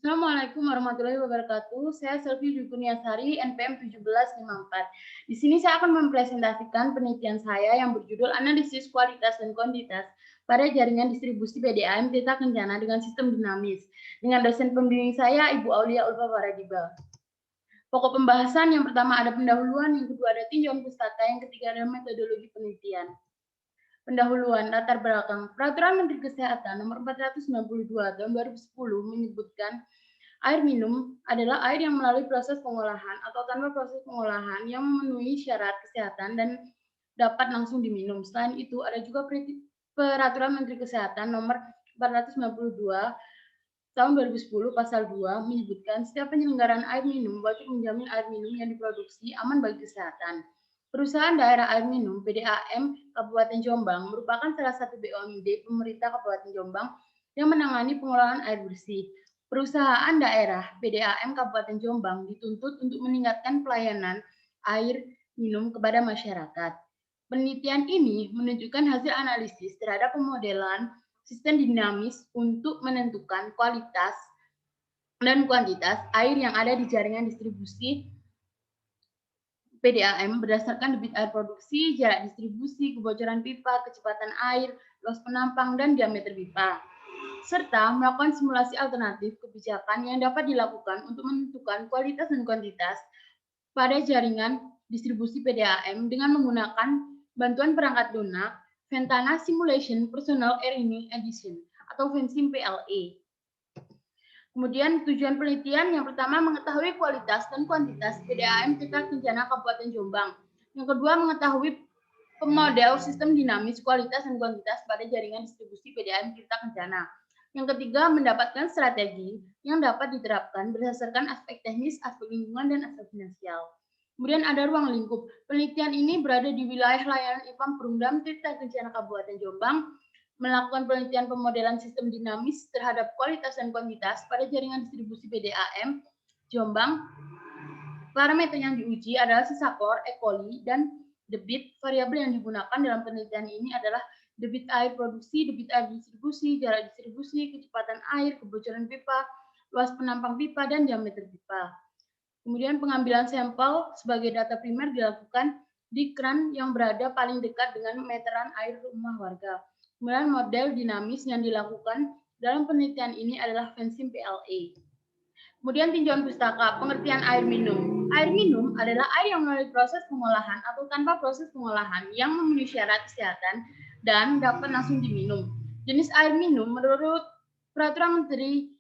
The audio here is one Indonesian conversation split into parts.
Assalamualaikum warahmatullahi wabarakatuh. Saya Selvi Dukuniasari, NPM 1754. Di sini saya akan mempresentasikan penelitian saya yang berjudul Analisis Kualitas dan Kuantitas pada Jaringan Distribusi PDAM Teta Kencana dengan Sistem Dinamis. Dengan dosen pembimbing saya, Ibu Aulia Ulfa Faradiba. Pokok pembahasan yang pertama ada pendahuluan, yang kedua ada tinjauan pustaka, yang ketiga ada metodologi penelitian. Pendahuluan latar belakang. Peraturan Menteri Kesehatan Nomor 492 Tahun 2010 menyebutkan air minum adalah air yang melalui proses pengolahan atau tanpa proses pengolahan yang memenuhi syarat kesehatan dan dapat langsung diminum. Selain itu, ada juga Peraturan Menteri Kesehatan Nomor 492 Tahun 2010 Pasal 2 menyebutkan setiap penyelenggaraan air minum wajib menjamin air minum yang diproduksi aman bagi kesehatan. Perusahaan Daerah Air Minum (PDAM) Kabupaten Jombang merupakan salah satu BUMD pemerintah Kabupaten Jombang yang menangani pengolahan air bersih. Perusahaan daerah PDAM Kabupaten Jombang dituntut untuk meningkatkan pelayanan air minum kepada masyarakat. Penelitian ini menunjukkan hasil analisis terhadap pemodelan sistem dinamis untuk menentukan kualitas dan kuantitas air yang ada di jaringan distribusi PDAM berdasarkan debit air produksi, jarak distribusi, kebocoran pipa, kecepatan air, luas penampang, dan diameter pipa, serta melakukan simulasi alternatif kebijakan yang dapat dilakukan untuk menentukan kualitas dan kuantitas pada jaringan distribusi PDAM dengan menggunakan bantuan perangkat lunak Ventana Simulation Personal Air Edition atau VENSIM PLE. Kemudian tujuan penelitian yang pertama mengetahui kualitas dan kuantitas PDAM Teta Kencana Kabupaten Jombang. Yang kedua mengetahui pemodel sistem dinamis kualitas dan kuantitas pada jaringan distribusi PDAM Teta Kencana. Yang ketiga mendapatkan strategi yang dapat diterapkan berdasarkan aspek teknis, aspek lingkungan, dan aspek finansial. Kemudian ada ruang lingkup. Penelitian ini berada di wilayah layanan IPAM Perumdam Teta Kencana Kabupaten Jombang, melakukan penelitian pemodelan sistem dinamis terhadap kualitas dan kuantitas pada jaringan distribusi PDAM Jombang. Parameter yang diuji adalah sisa klor, E. coli, dan debit. Variabel yang digunakan dalam penelitian ini adalah debit air produksi, debit air distribusi, jarak distribusi, kecepatan air, kebocoran pipa, luas penampang pipa, dan diameter pipa. Kemudian pengambilan sampel sebagai data primer dilakukan di keran yang berada paling dekat dengan meteran air rumah warga. Kemudian model dinamis yang dilakukan dalam penelitian ini adalah VENSIM PLE. Kemudian tinjauan pustaka, pengertian air minum. Air minum adalah air yang melalui proses pengolahan atau tanpa proses pengolahan yang memenuhi syarat kesehatan dan dapat langsung diminum. Jenis air minum menurut Peraturan Menteri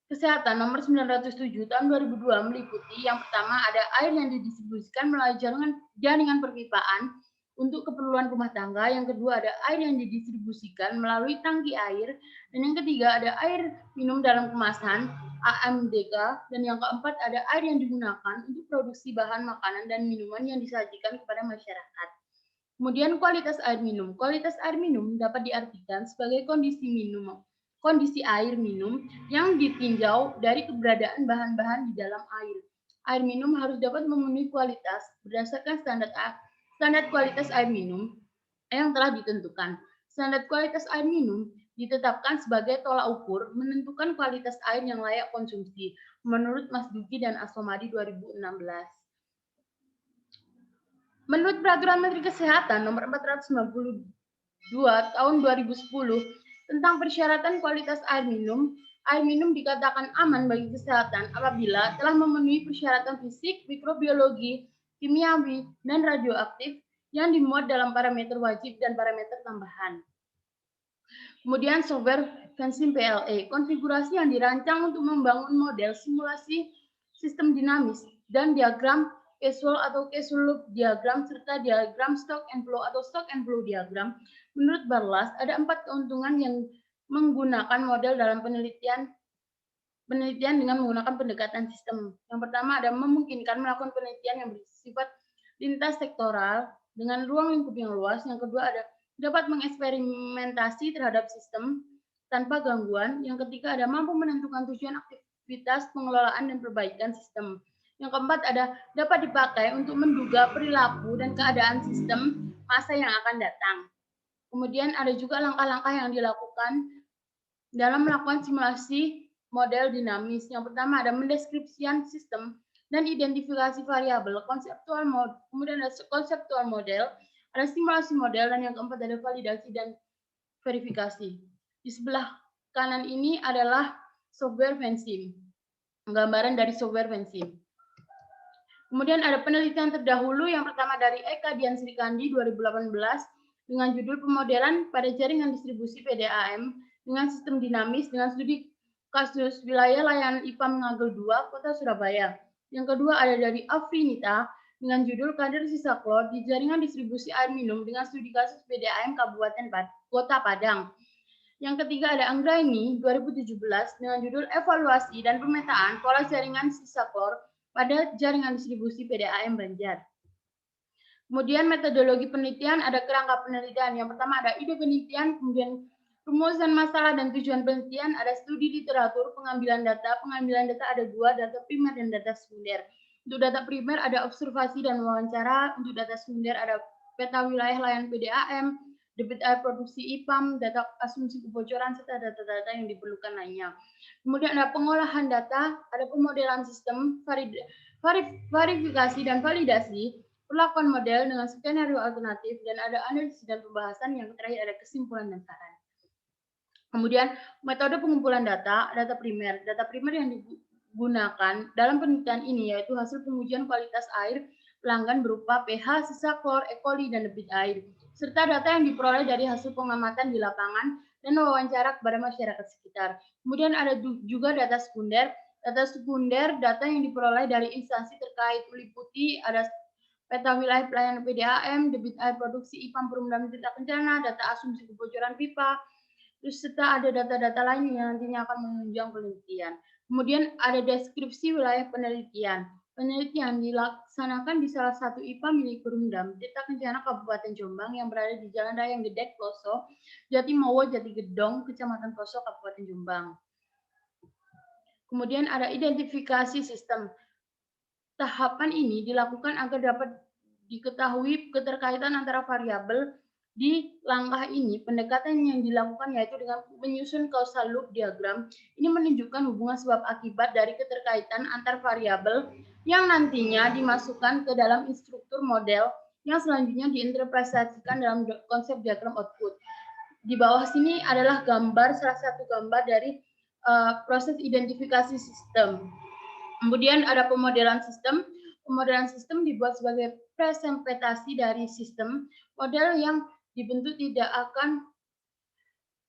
Kesehatan Nomor 907 Tahun 2002 meliputi yang pertama ada air yang didistribusikan melalui jaringan perpipaan untuk keperluan rumah tangga, yang kedua ada air yang didistribusikan melalui tangki air, dan yang ketiga ada air minum dalam kemasan AMDK, dan yang keempat ada air yang digunakan untuk produksi bahan makanan dan minuman yang disajikan kepada masyarakat. Kemudian kualitas air minum. Kualitas air minum dapat diartikan sebagai kondisi air minum yang ditinjau dari keberadaan bahan-bahan di dalam air. Air minum harus dapat memenuhi kualitas berdasarkan standar kualitas air minum yang telah ditentukan. Standar kualitas air minum ditetapkan sebagai tolak ukur menentukan kualitas air yang layak konsumsi menurut Mas Duki dan Asomadi 2016. Menurut Peraturan Menteri Kesehatan Nomor 492 Tahun 2010 tentang persyaratan kualitas air minum dikatakan aman bagi kesehatan apabila telah memenuhi persyaratan fisik, mikrobiologi, kimiawi, dan radioaktif yang dimuat dalam parameter wajib dan parameter tambahan. Kemudian software VENSIM PLE, konfigurasi yang dirancang untuk membangun model simulasi sistem dinamis dan diagram causal atau causal loop diagram serta diagram stock and flow atau stock and flow diagram. Menurut Barlas, ada 4 keuntungan yang menggunakan model dalam penelitian dengan menggunakan pendekatan sistem. Yang pertama ada memungkinkan melakukan penelitian yang bersifat lintas sektoral dengan ruang lingkup yang luas. Yang kedua ada dapat mengeksperimentasi terhadap sistem tanpa gangguan. Yang ketiga ada mampu menentukan tujuan aktivitas pengelolaan dan perbaikan sistem. Yang keempat ada dapat dipakai untuk menduga perilaku dan keadaan sistem masa yang akan datang. Kemudian ada juga langkah-langkah yang dilakukan dalam melakukan simulasi model dinamis. Yang pertama ada mendeskripsikan sistem dan identifikasi variabel, kemudian ada konseptual model, ada simulasi model, dan yang keempat ada validasi dan verifikasi. Di sebelah kanan ini adalah software Vensim, gambaran dari software Vensim. Kemudian ada penelitian terdahulu yang pertama dari Eka Dian Srikandi 2018 dengan judul pemodelan pada jaringan distribusi PDAM dengan sistem dinamis dengan studi kasus wilayah layanan IPAM Ngagel 2 Kota Surabaya. Yang kedua ada dari Afrinita dengan judul kadar sisa klor di jaringan distribusi air minum dengan studi kasus PDAM Kabupaten Kota Padang. Yang ketiga ada Anggraini 2017 dengan judul evaluasi dan pemetaan pola jaringan sisa klor pada jaringan distribusi PDAM Banjar. Kemudian metodologi penelitian ada kerangka penelitian. Yang pertama ada ide penelitian, kemudian rumusan masalah dan tujuan penelitian, ada studi literatur, pengambilan data. Pengambilan data ada dua, data primer dan data sekunder. Untuk data primer ada observasi dan wawancara. Untuk data sekunder ada peta wilayah layanan PDAM, debit air produksi IPAM, data asumsi kebocoran, serta data-data yang diperlukan lainnya. Kemudian ada pengolahan data, ada pemodelan sistem, verifikasi dan validasi, perlakuan model dengan skenario alternatif, dan ada analisis dan pembahasan. Yang terakhir ada kesimpulan dan saran. Kemudian metode pengumpulan data primer. Data primer yang digunakan dalam penelitian ini yaitu hasil pengujian kualitas air pelanggan berupa pH, sisa klor, E. coli, dan debit air, serta data yang diperoleh dari hasil pengamatan di lapangan dan wawancara kepada masyarakat sekitar. Kemudian ada juga data sekunder. Data sekunder, data yang diperoleh dari instansi terkait meliputi ada peta wilayah pelayanan PDAM, debit air produksi IPAM perumdaman tindak kencana, data asumsi kebocoran pipa, terus serta ada data-data lain yang nantinya akan menunjang penelitian. Kemudian ada deskripsi wilayah penelitian. Penelitian dilaksanakan di salah satu IPA milik Perumdam Tirta Kencana Kabupaten Jombang yang berada di Jalan Raya Gedek, Ploso, Jatimowo, Jatigedong, Kecamatan Ploso, Kabupaten Jombang. Kemudian ada identifikasi sistem. Tahapan ini dilakukan agar dapat diketahui keterkaitan antara variabel. Di langkah ini, pendekatan yang dilakukan yaitu dengan menyusun causal loop diagram. Ini menunjukkan hubungan sebab akibat dari keterkaitan antar variabel yang nantinya dimasukkan ke dalam instruktur model yang selanjutnya diinterpretasikan dalam konsep diagram output. Di bawah sini adalah gambar, salah satu gambar dari proses identifikasi sistem. Kemudian ada pemodelan sistem. Pemodelan sistem dibuat sebagai presentasi dari sistem. Model yang dibentuk tidak akan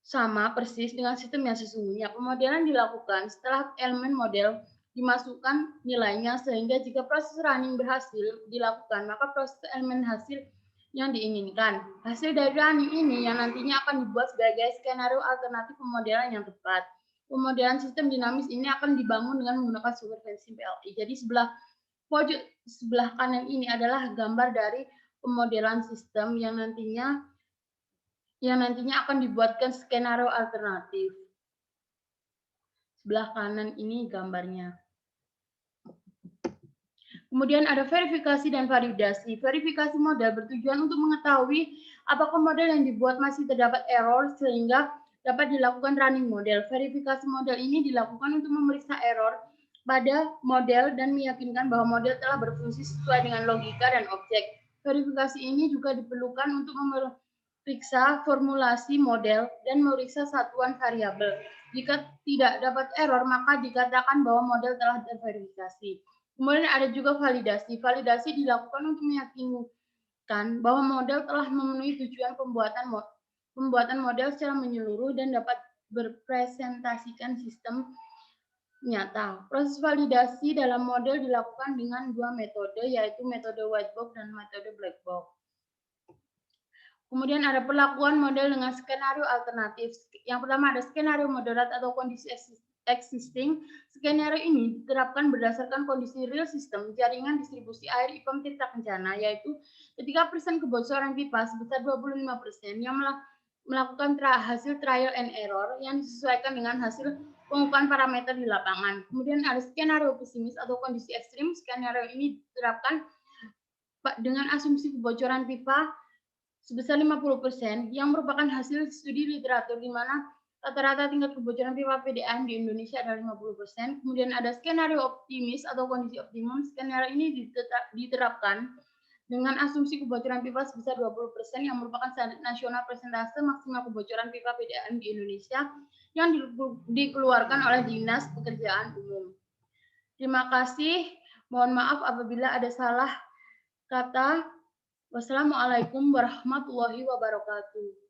sama persis dengan sistem yang sesungguhnya. Pemodelan dilakukan setelah elemen model dimasukkan nilainya, sehingga jika proses running berhasil dilakukan, maka proses elemen hasil yang diinginkan. Hasil dari running ini yang nantinya akan dibuat sebagai skenario alternatif pemodelan yang tepat. Pemodelan sistem dinamis ini akan dibangun dengan menggunakan software Vensim PLI. Jadi pojok sebelah kanan ini adalah gambar dari pemodelan sistem yang nantinya akan dibuatkan skenario alternatif. Sebelah kanan ini gambarnya. Kemudian ada verifikasi dan validasi. Verifikasi model bertujuan untuk mengetahui apakah model yang dibuat masih terdapat error sehingga dapat dilakukan running model. Verifikasi model ini dilakukan untuk memeriksa error pada model dan meyakinkan bahwa model telah berfungsi sesuai dengan logika dan objek. Verifikasi ini juga diperlukan untuk memeriksa formulasi model dan memeriksa satuan variabel. Jika tidak dapat error, maka dikatakan bahwa model telah terverifikasi. Kemudian ada juga validasi. Validasi dilakukan untuk meyakinkan bahwa model telah memenuhi tujuan pembuatan model secara menyeluruh dan dapat berpresentasikan sistem nyata. Proses validasi dalam model dilakukan dengan dua metode, yaitu metode white box dan metode black box. Kemudian ada perlakuan model dengan skenario alternatif. Yang pertama ada skenario moderat atau kondisi existing. Skenario ini diterapkan berdasarkan kondisi real system jaringan distribusi air IPAM Tirta Kencana, yaitu ketika persen kebocoran pipa sebesar 25% yang melakukan hasil trial and error yang disesuaikan dengan hasil pengukuran parameter di lapangan. Kemudian ada skenario pesimis atau kondisi ekstrim. Skenario ini diterapkan dengan asumsi kebocoran pipa sebesar 50% yang merupakan hasil studi literatur di mana Rata-rata tingkat kebocoran pipa PDAM di Indonesia adalah 50%. Kemudian ada skenario optimis atau kondisi optimum. Skenario ini diterapkan dengan asumsi kebocoran pipa sebesar 20% yang merupakan standar nasional persentase maksimal kebocoran pipa PDAM di Indonesia yang dikeluarkan oleh Dinas Pekerjaan Umum. Terima kasih. Mohon maaf apabila ada salah kata. Wassalamualaikum warahmatullahi wabarakatuh.